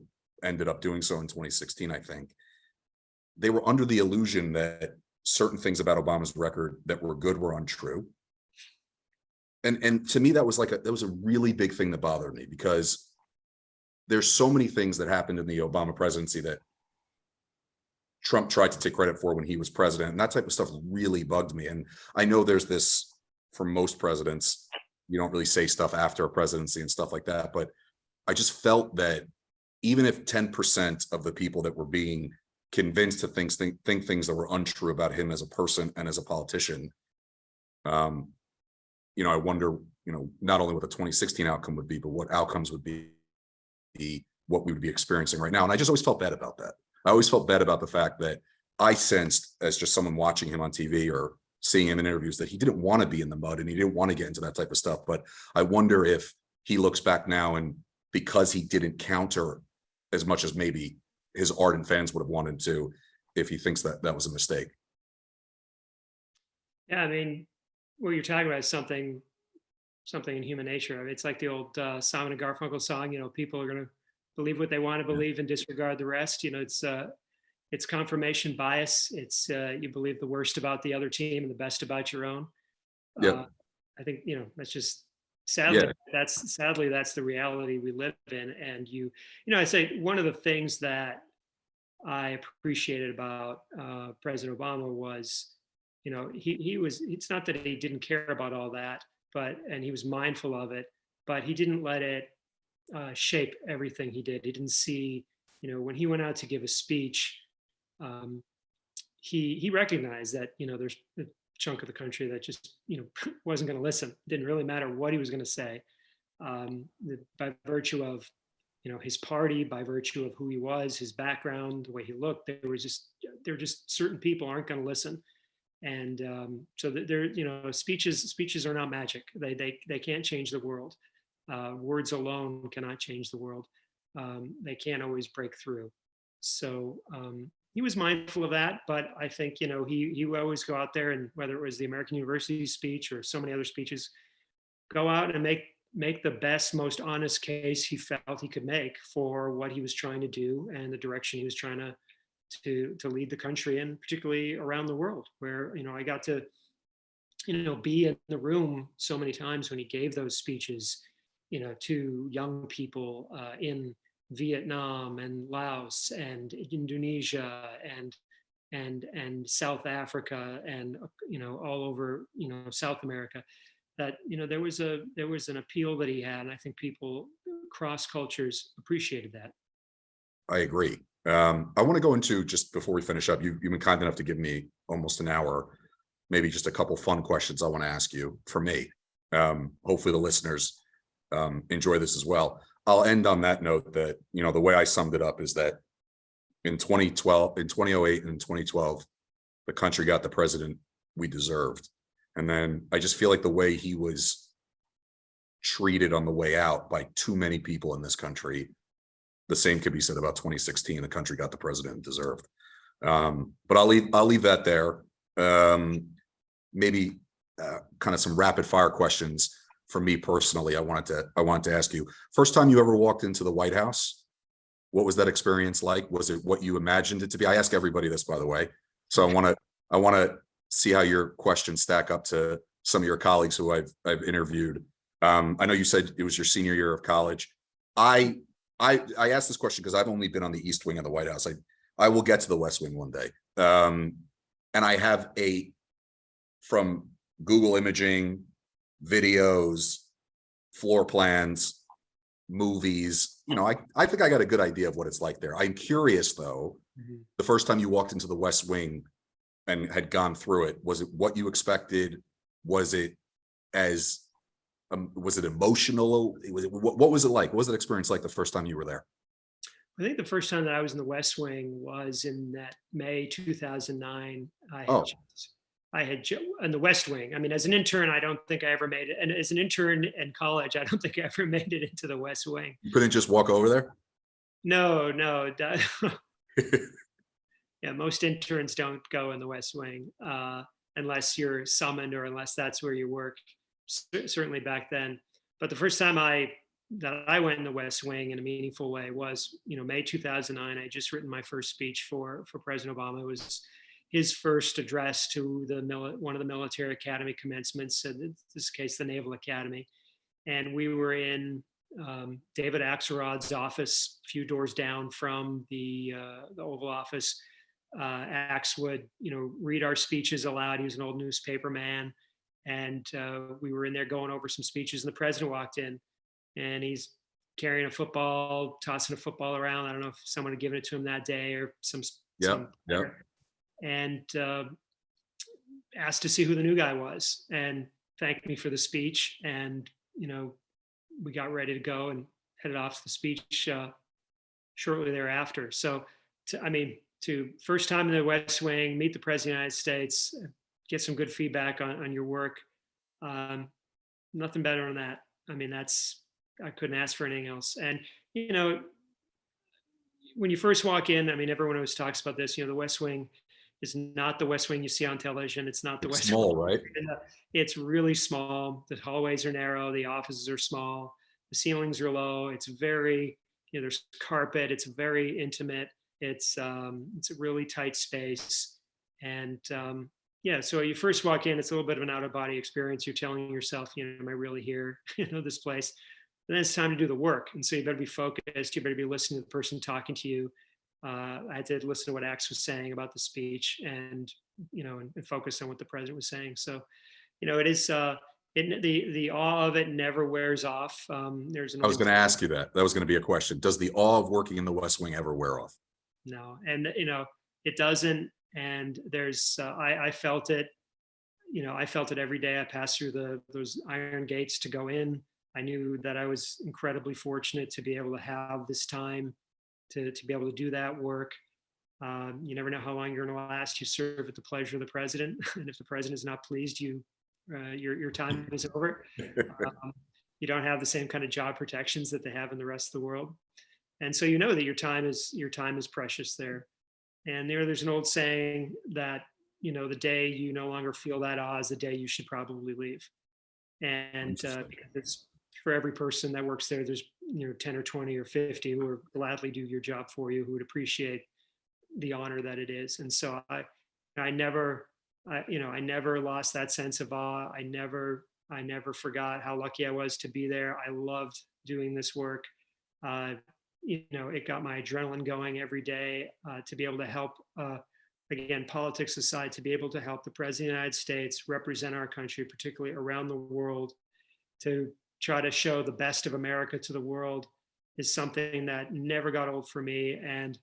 ended up doing so in 2016, I think. They were under the illusion that certain things about Obama's record that were good were untrue. And to me, that was a really big thing that bothered me, because there's so many things that happened in the Obama presidency that Trump tried to take credit for when he was president. And that type of stuff really bugged me. And I know there's this, for most presidents, you don't really say stuff after a presidency and stuff like that. But I just felt that even if 10% of the people that were being convinced to think things that were untrue about him as a person and as a politician, I wonder, not only what the 2016 outcome would be, but what outcomes would be what we would be experiencing right now. And I just always felt bad about that. I always felt bad about the fact that I sensed, as just someone watching him on TV or seeing him in interviews, that he didn't want to be in the mud and he didn't want to get into that type of stuff. But I wonder if he looks back now, and because he didn't counter as much as maybe his ardent fans would have wanted to, if he thinks that that was a mistake. Yeah, I mean, what you're talking about is something in human nature. I mean, it's like the old Simon and Garfunkel song. People are going to believe what they want to believe and disregard the rest. It's confirmation bias. It's you believe the worst about the other team and the best about your own. Yeah. I think that's just sadly Yeah. that's the reality we live in. And I say one of the things that I appreciated about President Obama was, he was, it's not that he didn't care about all that, and he was mindful of it, but he didn't let it shape everything he did. He didn't see, when he went out to give a speech, um, he recognized that, there's a chunk of the country that just, wasn't going to listen. It didn't really matter what he was going to say. By virtue of, his party, by virtue of who he was, his background, the way he looked, there were just certain people aren't going to listen. And so there, speeches are not magic. They can't change the world. Words alone cannot change the world. They can't always break through. So he was mindful of that, but I think, he would always go out there, and whether it was the American University speech or so many other speeches, go out and make the best, most honest case he felt he could make for what he was trying to do and the direction he was trying to lead the country in, particularly around the world, where, I got to, be in the room so many times when he gave those speeches, to young people in Vietnam and Laos and Indonesia and South Africa and, all over, South America, that, there was an appeal that he had. And I think people cross cultures appreciated that. I agree. I want to go into, just before we finish up, you've been kind enough to give me almost an hour, maybe just a couple fun questions I want to ask you for me. Hopefully the listeners enjoy this as well. I'll end on that note that, the way I summed it up is that in 2012, in 2008 and 2012, the country got the president we deserved. And then I just feel like the way he was treated on the way out by too many people in this country, the same could be said about 2016. The country got the president it deserved. But I'll leave that there. Maybe kind of some rapid fire questions for me personally. I wanted to ask you, first time you ever walked into the White House, what was that experience like? Was it what you imagined it to be? I ask everybody this, by the way. So I want to see how your questions stack up to some of your colleagues who I've interviewed. I know you said it was your senior year of college. I asked this question because I've only been on the East Wing of the White House. I will get to the West Wing one day. And I have from Google imaging, videos, floor plans, movies, I think I got a good idea of what it's like there. I'm curious though, the first time you walked into the West Wing and had gone through it, was it what you expected? Was it emotional? What was it like? What was that experience like the first time you were there? I think the first time that I was in the West Wing was in that May 2009. I had in the West Wing. I mean, as an intern, I don't think I ever made it. And as an intern in college, I don't think I ever made it into the West Wing. You couldn't just walk over there? No. Yeah, most interns don't go in the West Wing unless you're summoned or unless that's where you work. Certainly back then. But the first time that I went in the West Wing in a meaningful way was, May 2009. I had just written my first speech for President Obama. It was his first address to one of the military academy commencements, in this case, the Naval Academy. And we were in David Axelrod's office, a few doors down from the Oval Office. Axe would, read our speeches aloud. He was an old newspaper man. And we were in there going over some speeches, and the president walked in, and he's carrying a football, tossing a football around. I don't know if someone had given it to him that day or some. And asked to see who the new guy was, and thanked me for the speech. And we got ready to go and headed off to the speech shortly thereafter. So, to first time in the West Wing, meet the President of the United States, get some good feedback on your work. Nothing better than that. I couldn't ask for anything else. And, when you first walk in, everyone always talks about this, the West Wing is not the West Wing you see on television. It's not the West Wing. Right? It's really small. The hallways are narrow. The offices are small. The ceilings are low. It's very, there's carpet. It's very intimate. It's a really tight space. And so you first walk in, it's a little bit of an out of body experience. You're telling yourself, am I really here? This place. And then it's time to do the work. And so you better be focused. You better be listening to the person talking to you. I had to listen to what Axe was saying about the speech and focus on what the president was saying. So, it the awe of it never wears off. There's an I was old going to ask you that. That was going to be a question. Does the awe of working in the West Wing ever wear off? no, and it doesn't. And there's I felt it. I felt it every day. I passed through those iron gates to go in. I knew that I was incredibly fortunate to be able to have this time to be able to do that work. You never know how long you're going to last. You serve at the pleasure of the president, and if the president is not pleased, your time is over. Um, you don't have the same kind of job protections that they have in the rest of the world, and so you know that your time is precious there. And there's an old saying that the day you no longer feel that awe is the day you should probably leave. And Interesting. because it's for every person that works there, there's 10 or 20 or 50 who would gladly do your job for you, who would appreciate the honor that it is. And so I never, I never lost that sense of awe. I never forgot how lucky I was to be there. I loved doing this work. It got my adrenaline going every day to be able to help. Again, politics aside, to be able to help the president of the United States represent our country, particularly around the world, to try to show the best of America to the world is something that never got old for me. And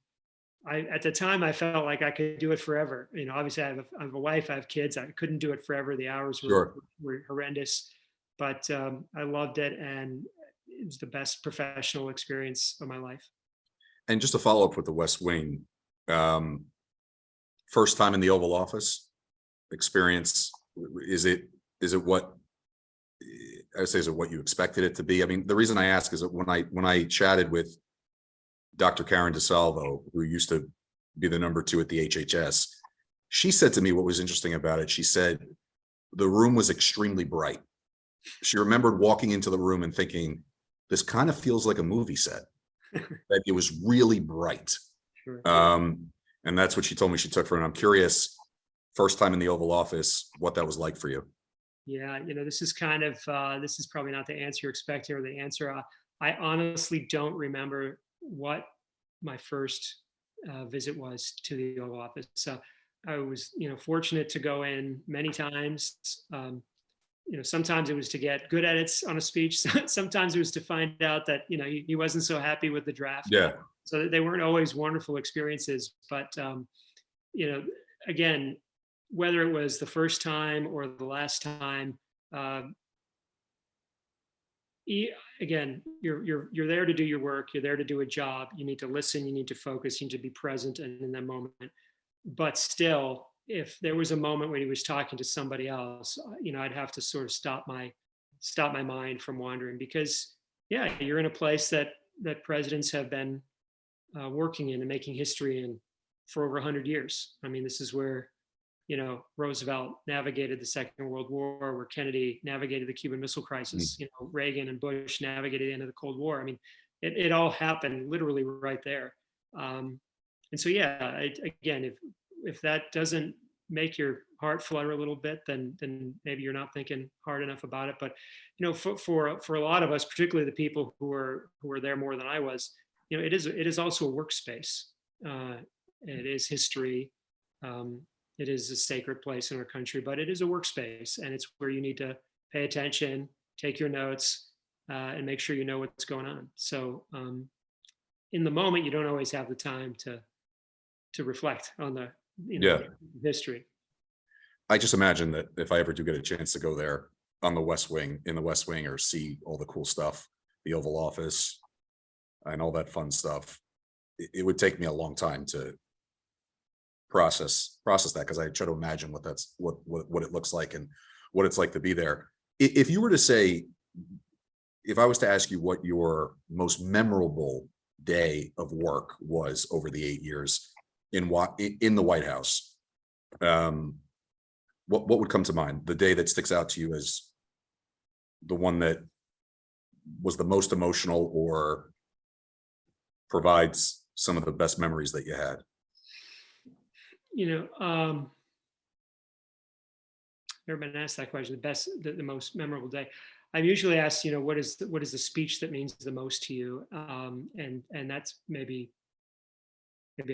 at the time, I felt like I could do it forever. Obviously, I have a wife, I have kids. I couldn't do it forever. The hours Sure. were horrendous, but I loved it, and it was the best professional experience of my life. And just to follow up with the West Wing, first time in the Oval Office experience, is it what I would say, is it what you expected it to be? I mean, the reason I ask is that when I chatted with Dr. Karen DeSalvo, who used to be the number 2 at the HHS, she said to me what was interesting about it. She said the room was extremely bright. She remembered walking into the room and thinking, this kind of feels like a movie set, that it was really bright. Sure. And that's what she told me she took from it. I'm curious, first time in the Oval Office, what that was like for you. Yeah, this is this is probably not the answer you're expecting or the answer. I honestly don't remember what my first visit was to the Oval Office. So I was, fortunate to go in many times. Sometimes it was to get good edits on a speech. Sometimes it was to find out that he wasn't so happy with the draft. Yeah. So they weren't always wonderful experiences. But again, whether it was the first time or the last time, again, you're there to do your work. You're there to do a job. You need to listen. You need to focus. You need to be present in that moment. But still, if there was a moment when he was talking to somebody else, I'd have to sort of stop my mind from wandering, because yeah, you're in a place that presidents have been working in and making history in for over 100 years. I mean, this is where Roosevelt navigated the Second World War, where Kennedy navigated the Cuban Missile Crisis, Reagan and Bush navigated the end of the Cold War. I mean, it all happened literally right there. And so, yeah, again, if that doesn't make your heart flutter a little bit, then maybe you're not thinking hard enough about it. But for a lot of us, particularly the people who were there more than I was, it is also a workspace. It is history. It is a sacred place in our country, but it is a workspace, and it's where you need to pay attention, take your notes, and make sure you know what's going on. So in the moment, you don't always have the time to reflect on the Yeah. history. I just imagine that if I ever do get a chance to go there on the West Wing, in the West Wing, or see all the cool stuff, the Oval Office and all that fun stuff, it would take me a long time to process that, because I try to imagine what it looks like and what it's like to be there. If you were to say, if I was to ask you what your most memorable day of work was over the 8 years in the White House, what would come to mind? The day that sticks out to you as the one that was the most emotional, or provides some of the best memories that you had? Never been asked that question. The most memorable day. I'm usually asked, what is the speech that means the most to you? And that's maybe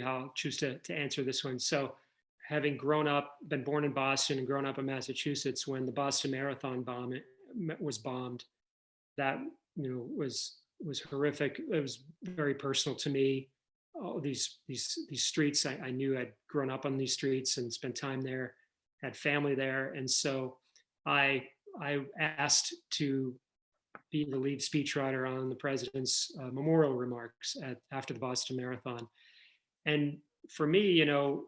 how I'll choose to answer this one. So, having been born in Boston and grown up in Massachusetts, when the Boston Marathon was bombed. That, was horrific. It was very personal to me. All these streets, I knew I'd grown up on these streets and spent time there, had family there, and so I asked to be the lead speechwriter on the president's memorial remarks after the Boston Marathon. And for me,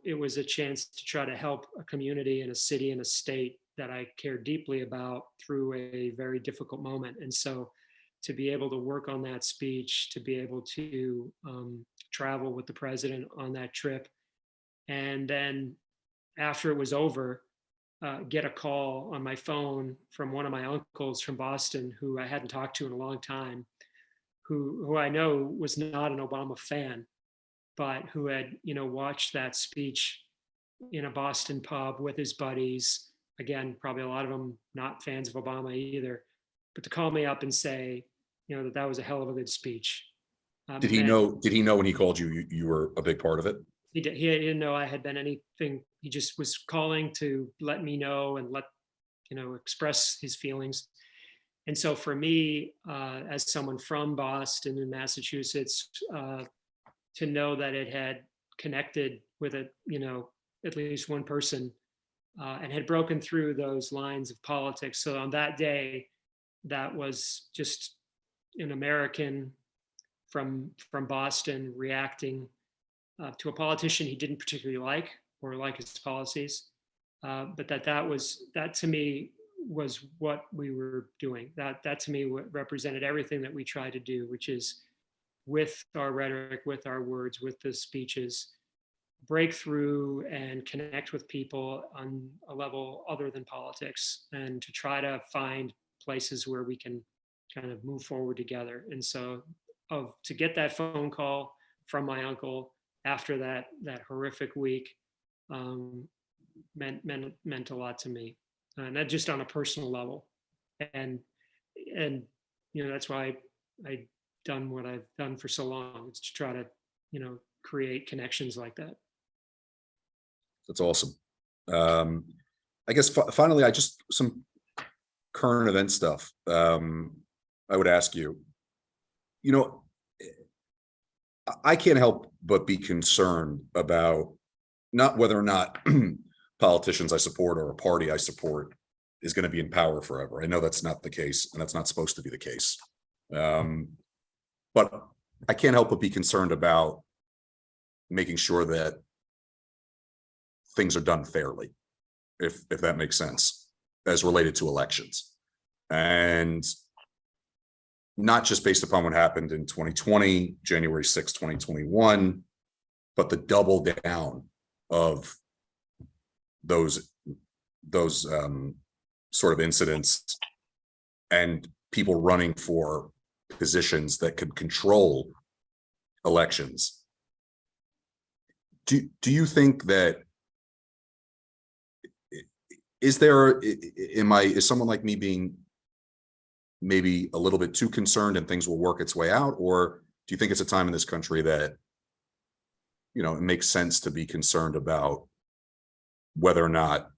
it was a chance to try to help a community and a city and a state that I cared deeply about through a very difficult moment. And so to be able to work on that speech, to be able to travel with the president on that trip, and then after it was over, get a call on my phone from one of my uncles from Boston who I hadn't talked to in a long time, who I know was not an Obama fan, but who had, watched that speech in a Boston pub with his buddies. Again, probably a lot of them not fans of Obama either, but to call me up and say, that was a hell of a good speech. Did he know? Did he know when he called you, you were a big part of it? He didn't know I had been anything. He just was calling to let me know and express his feelings. And so for me, as someone from Boston and Massachusetts, to know that it had connected with at least one person and had broken through those lines of politics. So on that day, that was just an American from Boston reacting to a politician he didn't particularly like or like his policies, but that to me was what we were doing. That to me represented everything that we try to do, which is with our rhetoric, with our words, with the speeches, break through and connect with people on a level other than politics, and to try to find places where we can kind of move forward together. And so to get that phone call from my uncle after that horrific week meant a lot to me, not just on a personal level. And that's why I done what I've done for so long. It's to try to create connections like that. That's awesome. I guess finally, some current event stuff. I would ask you, I can't help but be concerned about not whether or not politicians I support or a party I support is going to be in power forever. I know that's not the case, and that's not supposed to be the case. But I can't help but be concerned about making sure that things are done fairly, if that makes sense, as related to elections. And not just based upon what happened in 2020, January 6, 2021, but the double down of those sort of incidents and people running for positions that could control elections. Do you think that is someone like me being maybe a little bit too concerned and things will work its way out? Or do you think it's a time in this country that, it makes sense to be concerned about whether or not,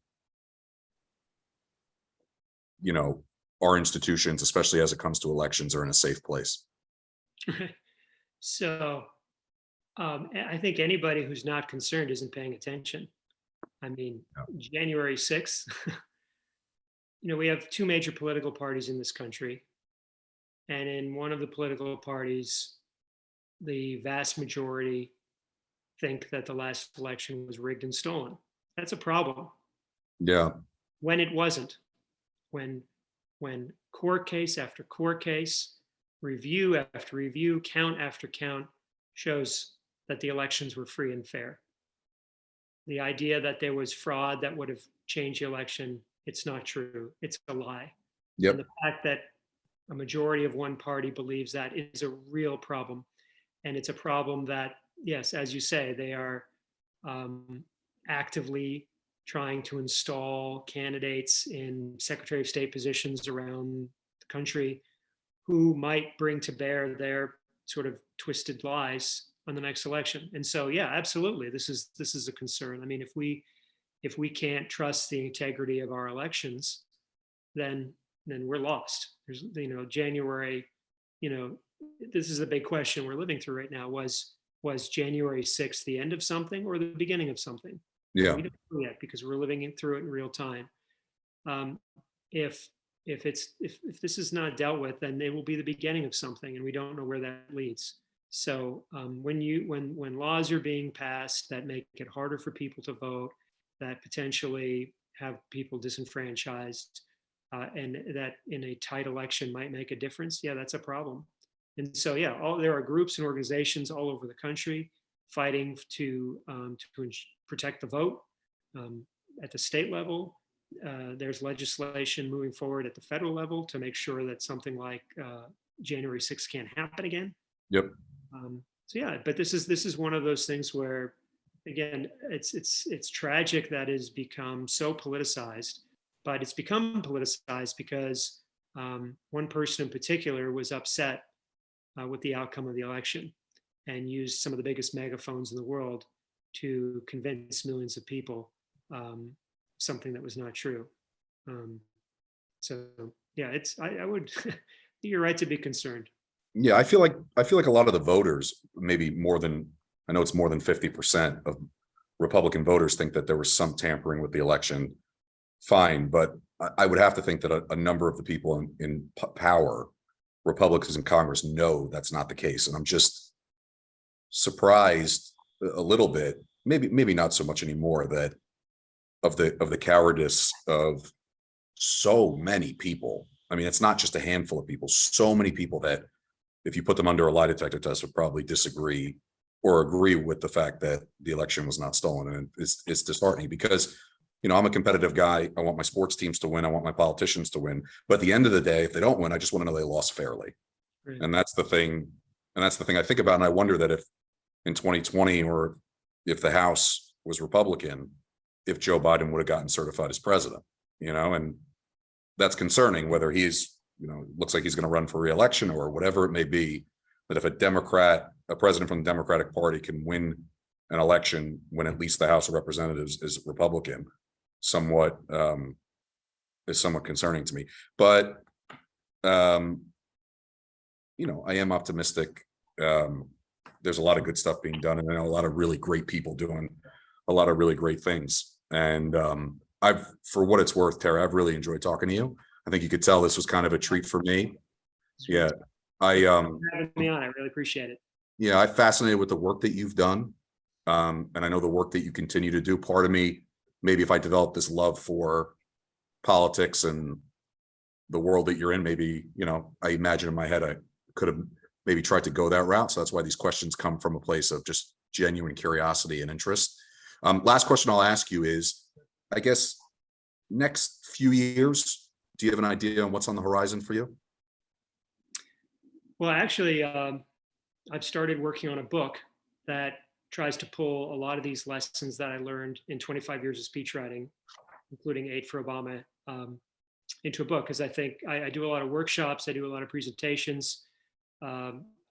our institutions, especially as it comes to elections, are in a safe place? So I think anybody who's not concerned isn't paying attention. I mean, January 6th, we have two major political parties in this country. And in one of the political parties, the vast majority think that the last election was rigged and stolen. That's a problem. Yeah. When it wasn't, when court case after court case, review after review, count after count shows that the elections were free and fair. The idea that there was fraud that would have changed the election, it's not true. It's a lie. Yep. And the fact that a majority of one party believes that is a real problem. And it's a problem that, yes, as you say, they are actively trying to install candidates in Secretary of State positions around the country who might bring to bear their sort of twisted lies on the next election. And so, yeah, absolutely, this is a concern. I mean, if we can't trust the integrity of our elections, then then we're lost. There's, January, you know, this is a big question we're living through right now. Was January 6th the end of something or the beginning of something? Yeah. We don't know yet because we're living through it in real time. Um, if if this is not dealt with, then it will be the beginning of something, and we don't know where that leads. So when laws are being passed that make it harder for people to vote, that potentially have people disenfranchised, and that in a tight election might make a difference, yeah, that's a problem. And so yeah, there are groups and organizations all over the country fighting to protect the vote at the state level. There's legislation moving forward at the federal level to make sure that something like January 6th can't happen again. Yep. So yeah, but this is one of those things where, again, it's tragic that it's become so politicized, but it's become politicized because one person in particular was upset with the outcome of the election and used some of the biggest megaphones in the world to convince millions of people something that was not true. So yeah, I would you're right to be concerned. Yeah, I feel like a lot of the voters, maybe more than, I know it's more than 50% of Republican voters think that there was some tampering with the election. Fine, but I would have to think that a number of the people in power, Republicans in Congress, know that's not the case. And I'm just surprised a little bit, maybe not so much anymore, that of the cowardice of so many people. I mean, it's not just a handful of people, so many people that if you put them under a lie detector test would probably disagree or agree with the fact that the election was not stolen. And it's disheartening because, I'm a competitive guy. I want my sports teams to win. I want my politicians to win. But at the end of the day, if they don't win, I just want to know they lost fairly. Right. And that's the thing. And that's the thing I think about. And I wonder that if in 2020, or if the House was Republican, if Joe Biden would have gotten certified as president, and that's concerning, whether he's, looks like he's going to run for re-election or whatever it may be, that if a president from the Democratic Party can win an election when at least the House of Representatives is Republican, is somewhat concerning to me. But, I am optimistic. There's a lot of good stuff being done, and I know a lot of really great people doing a lot of really great things. And for what it's worth, Tara, I've really enjoyed talking to you. I think you could tell this was kind of a treat for me. Yeah. Having me on, I really appreciate it. Yeah, I'm fascinated with the work that you've done. And I know the work that you continue to do. Part of me, maybe if I develop this love for politics and the world that you're in, maybe, I imagine in my head, I could have maybe tried to go that route. So that's why these questions come from a place of just genuine curiosity and interest. Last question I'll ask you is, I guess, next few years, do you have an idea on what's on the horizon for you? Well, actually, I've started working on a book that tries to pull a lot of these lessons that I learned in 25 years of speechwriting, including 8 for Obama, into a book. Because I think I do a lot of workshops, I do a lot of presentations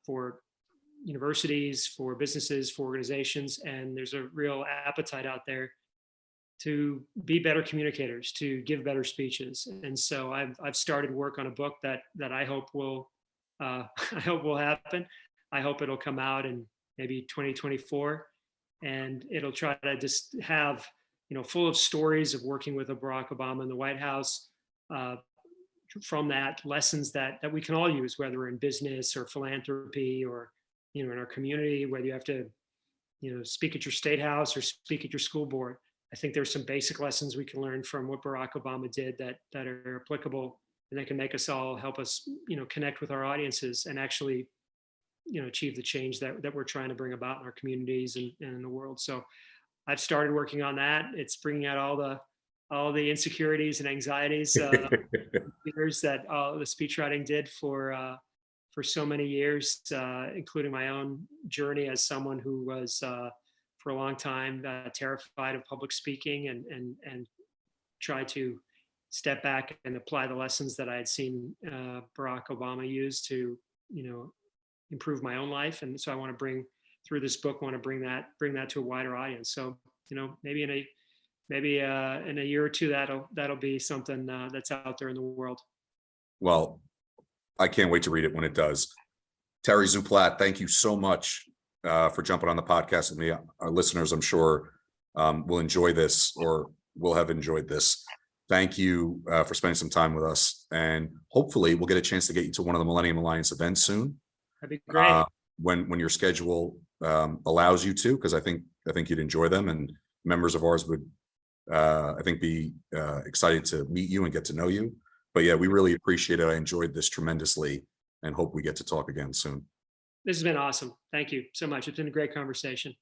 for universities, for businesses, for organizations, and there's a real appetite out there to be better communicators, to give better speeches. And so I've started work on a book that I hope will I hope will happen. I hope it'll come out in maybe 2024, and it'll try to just have, full of stories of working with Barack Obama in the White House. From that, lessons that we can all use, whether in business or philanthropy or, in our community, whether you have to, speak at your state house or speak at your school board. I think there's some basic lessons we can learn from what Barack Obama did that are applicable, and that can make us all, help us, connect with our audiences and actually, achieve the change that we're trying to bring about in our communities and in the world. So I've started working on that. It's bringing out all the insecurities and anxieties years that the speechwriting did for so many years, including my own journey as someone who was for a long time terrified of public speaking, and try to step back and apply the lessons that I had seen Barack Obama use to, improve my own life. And so I want to bring through this book, want to bring that to a wider audience. So, maybe in a year or two, that'll be something that's out there in the world. Well, I can't wait to read it when it does. Terry Szuplat, thank you so much for jumping on the podcast with me. Our listeners, I'm sure, will enjoy this, or will have enjoyed this. Thank you for spending some time with us, and hopefully we'll get a chance to get you to one of the Millennium Alliance events soon. That'd be great. When your schedule allows you to, because I think you'd enjoy them, and members of ours would I think be excited to meet you and get to know you. But yeah, we really appreciate it. I enjoyed this tremendously, and hope we get to talk again soon. This has been awesome. Thank you so much. It's been a great conversation.